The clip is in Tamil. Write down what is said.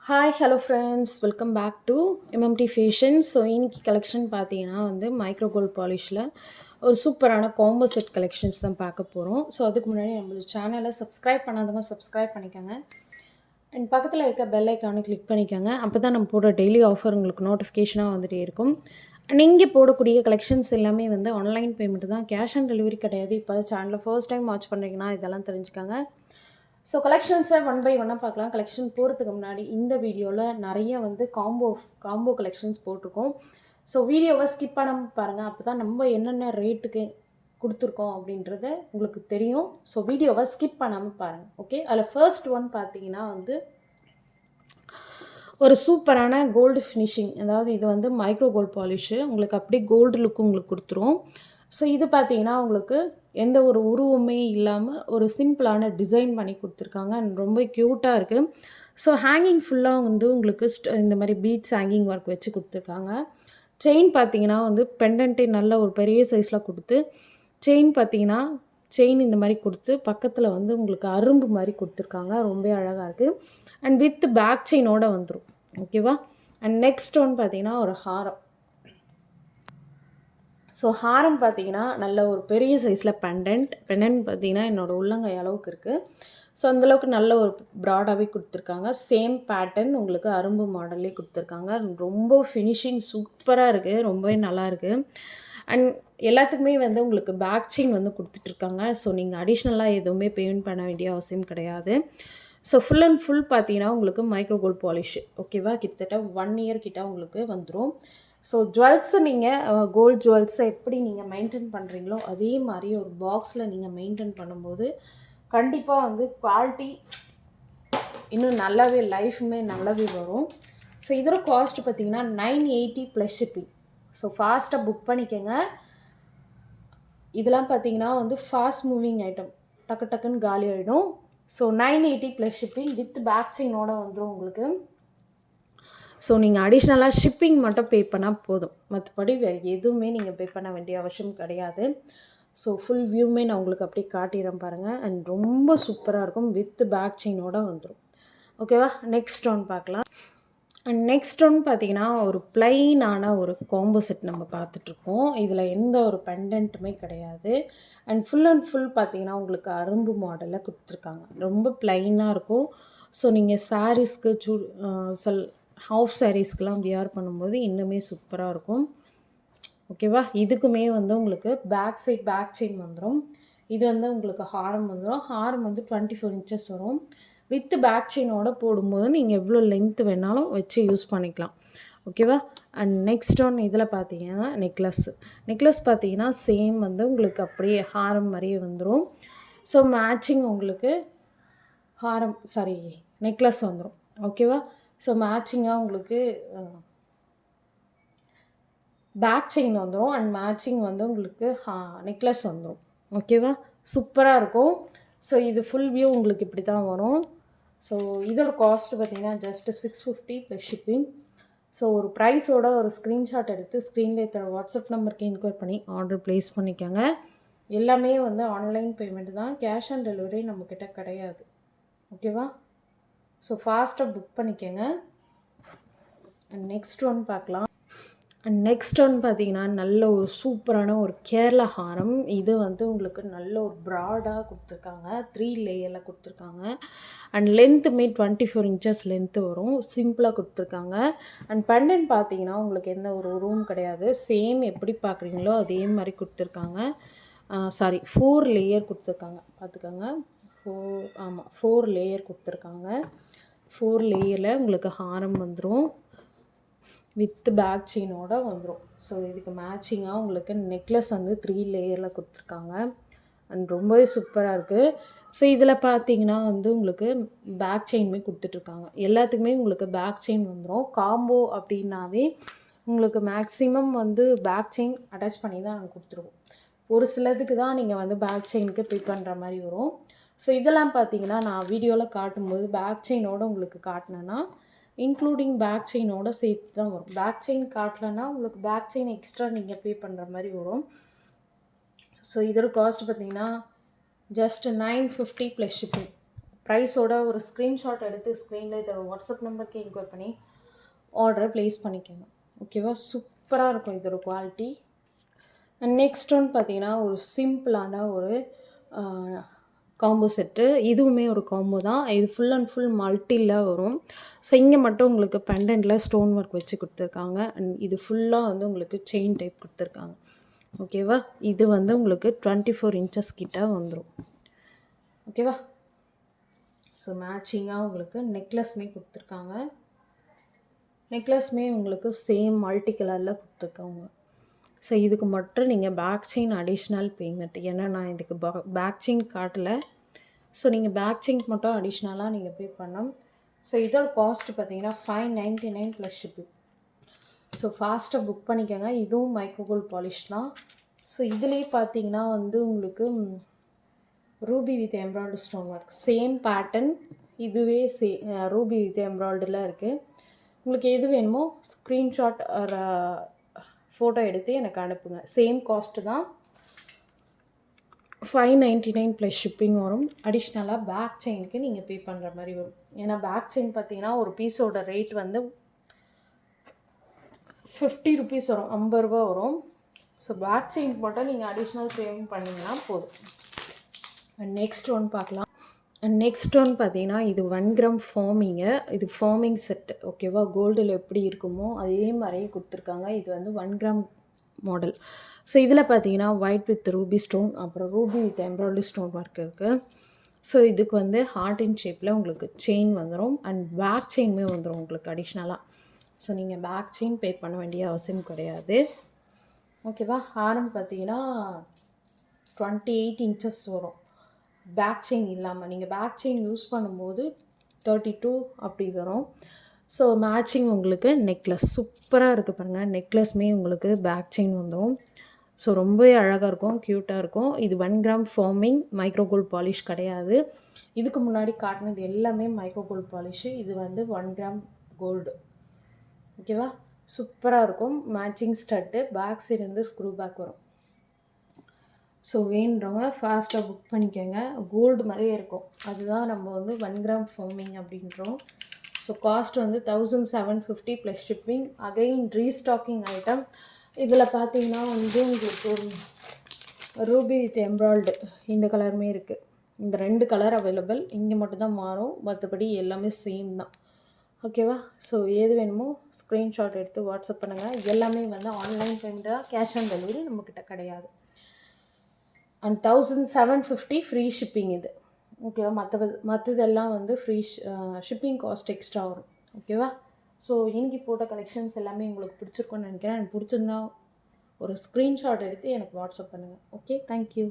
Hi hello friends, welcome back to M M T fashion. So இன்னைக்கு கலெக்ஷன் பார்த்தீங்கன்னா மைக்ரோ கோல்ட் பாலிஷில் ஒரு சூப்பரான காம்போ செட் கலெக்ஷன்ஸ் தான் பார்க்க போகிறோம். ஸோ அதுக்கு முன்னாடி நம்மளோட சேனலை சப்ஸ்கிரைப் பண்ணாதவங்க சப்ஸ்கிரைப் பண்ணிக்கோங்க. அண்ட் பக்கத்தில் இருக்க பெல் ஐக்கானை கிளிக் பண்ணிக்கோங்க. அப்போ தான் நம்ம போடுற டெய்லி ஆஃபர் உங்களுக்கு நோட்டிஃபிகேஷனாக வந்துகிட்டே இருக்கும். அண்ட் இங்கே போடக்கூடிய கலெக்ஷன்ஸ் எல்லாமே ஆன்லைன் பேமெண்ட் தான், கேஷ் ஆன் டெலிவரி கிடையாது. இப்போ சேனலை ஃபர்ஸ்ட் டைம் வாட்ச் பண்ணுறீங்கன்னா இதெல்லாம் தெரிஞ்சுக்கோங்க. ஸோ கலெக்ஷன்ஸை ஒன் பை ஒன்னாக பார்க்கலாம். கலெக்ஷன் போகிறதுக்கு முன்னாடி இந்த வீடியோவில் நிறைய காம்போ கலெக்ஷன்ஸ் போட்டிருக்கோம். ஸோ வீடியோவை ஸ்கிப் பண்ணாமல் பாருங்கள். அப்போ தான் நம்ம என்னென்ன ரேட்டுக்கு கொடுத்துருக்கோம் அப்படின்றது உங்களுக்கு தெரியும். ஸோ வீடியோவை ஸ்கிப் பண்ணாமல் பாருங்கள். ஓகே, அதில் ஃபர்ஸ்ட் ஒன் பார்த்தீங்கன்னா ஒரு சூப்பரான கோல்டு ஃபினிஷிங், அதாவது இது மைக்ரோ கோல்ட் பாலிஷு, உங்களுக்கு அப்படியே கோல்டு லுக்கு உங்களுக்கு கொடுத்துரும். ஸோ இது பார்த்தீங்கன்னா உங்களுக்கு எந்த ஒரு உருவமே இல்லாமல் ஒரு சிம்பிளான டிசைன் பண்ணி கொடுத்துருக்காங்க. ரொம்ப க்யூட்டாக இருக்குது. ஸோ ஹேங்கிங் ஃபுல்லாக உங்களுக்கு இந்த மாதிரி பீட்ஸ் ஹேங்கிங் ஒர்க் வச்சு கொடுத்துருக்காங்க. செயின் பார்த்தீங்கன்னா பெண்டன்ட்டே நல்ல ஒரு பெரிய சைஸில் கொடுத்து, செயின் பார்த்தீங்கன்னா செயின் இந்த மாதிரி கொடுத்து பக்கத்தில் உங்களுக்கு அரும்பு மாதிரி கொடுத்துருக்காங்க. ரொம்ப அழகாக இருக்குது. அண்ட் வித் பேக் செயினோடு வந்துடும். ஓகேவா. அண்ட் நெக்ஸ்ட் ஒன் பார்த்தீங்கன்னா ஒரு ஹாரம். ஸோ ஹாரம் பார்த்தீங்கன்னா நல்ல ஒரு பெரிய சைஸில் பெண்டன்ட் பார்த்தீங்கன்னா என்னோடய உள்ளங்கை அளவுக்கு இருக்குது. ஸோ அந்தளவுக்கு நல்ல ஒரு ப்ராடாகவே கொடுத்துருக்காங்க. சேம் பேட்டர்ன் உங்களுக்கு அரும்பு மாடல்லே கொடுத்துருக்காங்க. ரொம்ப ஃபினிஷிங் சூப்பராக இருக்குது, ரொம்பவே நல்லா இருக்குது. அண்ட் எல்லாத்துக்குமே உங்களுக்கு பேக் செயின் கொடுத்துட்ருக்காங்க. ஸோ நீங்கள் அடிஷ்னலாக எதுவுமே பேமெண்ட் பண்ண வேண்டிய அவசியம் கிடையாது. ஸோ ஃபுல் அண்ட் ஃபுல் பார்த்தீங்கன்னா உங்களுக்கு மைக்ரோ கோல்ட் பாலிஷ். ஓகேவா. கிட்டத்தட்ட 1 இயர் கிட்ட உங்களுக்கு வந்துடும். ஸோ ஜுவல்ஸை நீங்கள் கோல்ட் ஜுவல்ஸை எப்படி நீங்கள் மெயின்டைன் பண்ணுறீங்களோ அதே மாதிரி ஒரு பாக்ஸில் நீங்கள் மெயின்டைன் பண்ணும்போது கண்டிப்பாக குவாலிட்டி இன்னும் நல்லாவே லைஃபுமே நல்லாவே வரும். ஸோ இதோட காஸ்ட் பார்த்திங்கன்னா 980 ப்ளஸ் ஷிப்பிங். ஸோ ஃபாஸ்ட்டாக புக் பண்ணிக்கோங்க. இதெல்லாம் பார்த்திங்கன்னா ஃபாஸ்ட் மூவிங் ஐட்டம், டக்கு டக்குன்னு காலி ஆகிடும். So 980 plus shipping with bag செயினோடு வந்துடும் உங்களுக்கு. ஸோ நீங்கள் அடிஷ்னலாக ஷிப்பிங் மட்டும் பே பண்ணால் போதும், மற்றபடி வேறு எதுவுமே நீங்கள் பே பண்ண வேண்டிய அவசியம் கிடையாது. ஸோ ஃபுல் வியூமே நான் உங்களுக்கு அப்படியே காட்டிடுறேன் பாருங்கள். அண்ட் ரொம்ப சூப்பராக இருக்கும், வித் பேக் செயினோடு வந்துடும். ஓகேவா. நெக்ஸ்ட் ஒன் பார்க்கலாம். அண்ட் நெக்ஸ்ட் ஒன் பார்த்தீங்கன்னா ஒரு ப்ளைனான ஒரு காம்போ செட் நம்ம பார்த்துட்ருக்கோம். இதில் எந்த ஒரு பெண்டன்ட்டுமே கிடையாது. அண்ட் ஃபுல் பார்த்தீங்கன்னா உங்களுக்கு அரும்பு மாடலில் கொடுத்துருக்காங்க. ரொம்ப ப்ளைனாக இருக்கும். ஸோ நீங்கள் சாரீஸ்க்கு ஹாஃப் சாரீஸ்க்கெலாம் வியர் பண்ணும்போது இன்னுமே சூப்பராக இருக்கும். ஓகேவா. இதுக்குமே உங்களுக்கு பேக் செயின் வந்துடும். இது உங்களுக்கு ஹாரம் வந்துடும். ஹாரம் 24 இன்ச்சஸ் வரும். வித் பேக் செயினோடு போடும்போது நீங்கள் எவ்வளோ லென்த்து வேணாலும் வச்சு யூஸ் பண்ணிக்கலாம். ஓகேவா. அண்ட் நெக்ஸ்ட் ஒன் இதில் பார்த்தீங்கன்னா நெக்லஸ் பார்த்தீங்கன்னா சேம் உங்களுக்கு அப்படியே ஹாரம் மாதிரியே வந்துடும். ஸோ மேட்சிங் உங்களுக்கு நெக்லஸ் வந்துடும். ஓகேவா. ஸோ மேட்சிங்காக உங்களுக்கு பேக் செயின் வந்துடும். அண்ட் மேட்சிங் உங்களுக்கு நெக்லஸ் வந்துடும். ஓகேவா. சூப்பராக இருக்கும். ஸோ இது ஃபுல் வியூ உங்களுக்கு இப்படி தான் வரும். ஸோ இதோட காஸ்ட் பார்த்திங்கன்னா ஜஸ்ட் 650 ப்ளஸ் ஷிப்பிங். ஸோ ஒரு ப்ரைஸோட ஒரு ஸ்க்ரீன்ஷாட் எடுத்து ஸ்க்ரீனில் தர வாட்ஸ்அப் நம்பருக்கு என்கொயர் பண்ணி ஆர்டர் ப்ளேஸ் பண்ணிக்கோங்க. எல்லாமே ஆன்லைன் பேமெண்ட் தான், கேஷ் ஆன் டெலிவரி நம்மக்கிட்ட கிடையாது. ஓகேவா. ஸோ ஃபாஸ்ட்டாக புக் பண்ணிக்கோங்க. அண்ட் நெக்ஸ்ட் ஒன் பார்க்கலாம். அண்ட் நெக்ஸ்ட் ஒன் பார்த்தீங்கன்னா நல்ல ஒரு சூப்பரான ஒரு கேரளா ஹாரம். இது உங்களுக்கு நல்ல ஒரு ப்ராடாக கொடுத்துருக்காங்க. 3 லேயரில் கொடுத்துருக்காங்க. அண்ட் லென்த்துமே 24 இன்ச்சஸ் லென்த்து வரும். சிம்பிளாக கொடுத்துருக்காங்க. அண்ட் பெண்டன்ட் பார்த்தீங்கன்னா உங்களுக்கு எந்த ஒரு உருவும் கிடையாது. சேம் எப்படி பார்க்குறீங்களோ அதே மாதிரி கொடுத்துருக்காங்க. 4 லேயர் கொடுத்துருக்காங்க. பார்த்துக்கோங்க. 4 லேயர் கொடுத்துருக்காங்க. 4 லேயரில் உங்களுக்கு ஹாரம் வந்துடும், வித் பேக் செயினோடு வந்துடும். ஸோ இதுக்கு மேட்சிங்காக உங்களுக்கு நெக்லஸ் 3 லேயரில் கொடுத்துருக்காங்க. அண்ட் ரொம்பவே சூப்பராக இருக்குது. ஸோ இதில் பார்த்தீங்கன்னா உங்களுக்கு பேக் செயினுமே கொடுத்துட்ருக்காங்க. எல்லாத்துக்குமே உங்களுக்கு பேக் செயின் வந்துடும். காம்போ அப்படின்னாவே உங்களுக்கு மேக்ஸிமம் பேக் செயின் அட்டாச் பண்ணி தான் நாங்கள் கொடுத்துருவோம். ஒரு சிலதுக்கு தான் நீங்கள் பேக் செயினுக்கு பே பண்ணுற மாதிரி வரும். ஸோ இதெல்லாம் பார்த்தீங்கன்னா நான் வீடியோவில் காட்டும்போது பேக் செயினோடு உங்களுக்கு காட்டினேன்னா இன்க்ளூடிங் பேக் செயினோடு சேர்த்து தான் வரும். பேக் செயின் காட்டலைன்னா உங்களுக்கு பேக் செயின் எக்ஸ்ட்ரா நீங்கள் பே பண்ணுற மாதிரி வரும். ஸோ இதோட காஸ்ட் பார்த்தீங்கன்னா ஜஸ்ட் 950 ப்ளஸ் ஷிப்பிங். ப்ரைஸோட ஒரு ஸ்க்ரீன்ஷாட் எடுத்து ஸ்க்ரீனில் இதோட வாட்ஸ்அப் நம்பருக்கு என்கொயர் பண்ணி ஆர்டரை ப்ளேஸ் பண்ணிக்கோங்க. ஓகேவா? சூப்பராக இருக்கும் இதோட குவாலிட்டி. அண்ட் நெக்ஸ்ட் ஒன் பார்த்தீங்கன்னா ஒரு சிம்பிளான ஒரு காம்போ செட்டு. இதுவுமே ஒரு காம்போ தான். இது ஃபுல் அண்ட் ஃபுல் மல்டியில் வரும். ஸோ இங்கே மட்டும் உங்களுக்கு பெண்டன்ட்டில் ஸ்டோன் ஒர்க் வச்சு கொடுத்துருக்காங்க. அண்ட் இது ஃபுல்லாக வந்து உங்களுக்கு செயின் டைப் கொடுத்துருக்காங்க. ஓகேவா? இது வந்து உங்களுக்கு 24 இன்ச்சஸ் கிட்ட வந்துடும். ஓகேவா? ஸோ மேட்சிங்காக உங்களுக்கு நெக்லஸ்மே கொடுத்துருக்காங்க. நெக்லஸ்மே உங்களுக்கு சேம் மல்டி கலரில் கொடுத்துருக்காங்க. ஸோ இதுக்கு மட்டும் நீங்கள் பேக் செயின் அடிஷ்னல் பேமெண்ட். ஏன்னா நான் இதுக்கு பேக் செயின் காட்டலை. ஸோ நீங்கள் பேக் செயின்க்கு மட்டும் அடிஷ்னலாக நீங்கள் பே பண்ணணும். ஸோ இதோட காஸ்ட் பார்த்தீங்கன்னா 599 ப்ளஸ் ஷிப்பிங். ஸோ ஃபாஸ்ட்டாக புக் பண்ணிக்கோங்க. இதுவும் மைக்ரோகோல்ட் பாலிஷ் தான். ஸோ இதுலேயே பார்த்தீங்கன்னா வந்து உங்களுக்கு Ruby with embroidery stone work same pattern. இதுவே ரூபி வித் எம்ப்ராய்டரியில் இருக்குது. உங்களுக்கு எது வேணுமோ ஸ்க்ரீன்ஷாட் ஒரு ஃபோட்டோ எடுத்து எனக்கு அனுப்புங்க. சேம் காஸ்ட்டு தான். 599 ப்ளஸ் ஷிப்பிங் வரும். அடிஷ்னலாக பேக் செயினுக்கு நீங்கள் பே பண்ணுற மாதிரி வரும். ஏன்னா பேக் செயின் பார்த்தீங்கன்னா ஒரு பீஸோட ரேட் வந்து 50 ருபீஸ் வரும், 50 ரூபா வரும். ஸோ பேக் செயினுக்கு மட்டும் நீங்கள் அடிஷ்னல் பேமெண்ட் பண்ணிங்கன்னா போதும். நெக்ஸ்ட் ஒன் பார்க்கலாம். நெக்ஸ்ட் ஒன் பார்த்தீங்கன்னா இது 1 கிராம் ஃபார்மிங்கு. இது ஃபார்மிங் செட்டு. ஓகேவா? கோல்டில் எப்படி இருக்குமோ அதே மாதிரியே கொடுத்துருக்காங்க. இது வந்து 1 கிராம் மாடல். ஸோ இதில் பார்த்தீங்கன்னா ஒயிட் வித் ரூபி ஸ்டோன், அப்புறம் Ruby with embroidery stone work இருக்குது. ஸோ இதுக்கு வந்து ஹார்ட் இன் ஷேப்பில் உங்களுக்கு செயின் வந்துடும். அண்ட் பேக் செயினுமே வந்துடும் உங்களுக்கு அடிஷ்னலாக. ஸோ நீங்கள் பேக் செயின் பே பண்ண வேண்டிய அவசியம் கிடையாது. ஓகேவா? ஹாரம் பார்த்தீங்கன்னா 28 இன்ச்சஸ் வரும் பேக் செயின் இல்லாமல். நீங்கள் பேக் செயின் யூஸ் பண்ணும்போது 32 அப்படி வரும். ஸோ மேட்சிங் உங்களுக்கு நெக்லஸ் சூப்பராக இருக்குது பாருங்கள். நெக்லஸ்மே உங்களுக்கு பேக் செயின் வந்துடும். ஸோ ரொம்பவே அழகாக இருக்கும், க்யூட்டாக இருக்கும். இது 1 கிராம் ஃபார்மிங், மைக்ரோகோல்ட் பாலிஷ் கிடையாது. இதுக்கு முன்னாடி காட்டினது எல்லாமே மைக்ரோகோல்ட் பாலிஷு. இது வந்து 1 கிராம் கோல்டு. ஓகேவா? சூப்பராக இருக்கும். Matching stud. பேக் சைடு வந்து ஸ்க்ரூ பேக் வரும். ஸோ வேணுறவங்க ஃபாஸ்ட்டாக புக் பண்ணிக்கோங்க. கோல்டு மாதிரியே இருக்கும். அதுதான் நம்ம வந்து 1 கிராம் ஃபார்மிங் அப்படின்றோம். ஸோ காஸ்ட் வந்து 1750 plus shipping. Again restocking item. இதில் பார்த்தீங்கன்னா வந்து உங்களுக்கு ரூபி வித் எம்ப்ராய்டு இந்த கலருமே இருக்குது. இந்த 2 கலர் அவைலபிள். இங்கே மட்டும்தான் மாறும், மற்றபடி எல்லாமே சேம் தான். ஓகேவா? ஸோ எது வேணுமோ ஸ்க்ரீன்ஷாட் எடுத்து வாட்ஸ்அப் பண்ணுங்கள். எல்லாமே வந்து ஆன்லைன் பேமெண்ட் தான், கேஷ் ஆன் டெலிவரி நம்மக்கிட்ட கிடையாது. அண்ட் 1750 ஃப்ரீ ஷிப்பிங் இது. ஓகேவா? மற்றதெல்லாம் வந்து ஃப்ரீ ஷிப்பிங் காஸ்ட் எக்ஸ்ட்ரா வரும். ஓகேவா? ஸோ இன்றைக்கி போட்ட கலெக்ஷன்ஸ் எல்லாமே உங்களுக்கு பிடிச்சிருக்குன்னு நினைக்கிறேன். எனக்கு பிடிச்சிருந்தா ஒரு ஸ்க்ரீன்ஷாட் எடுத்து எனக்கு வாட்ஸ்அப் பண்ணுங்கள். Okay, thank you.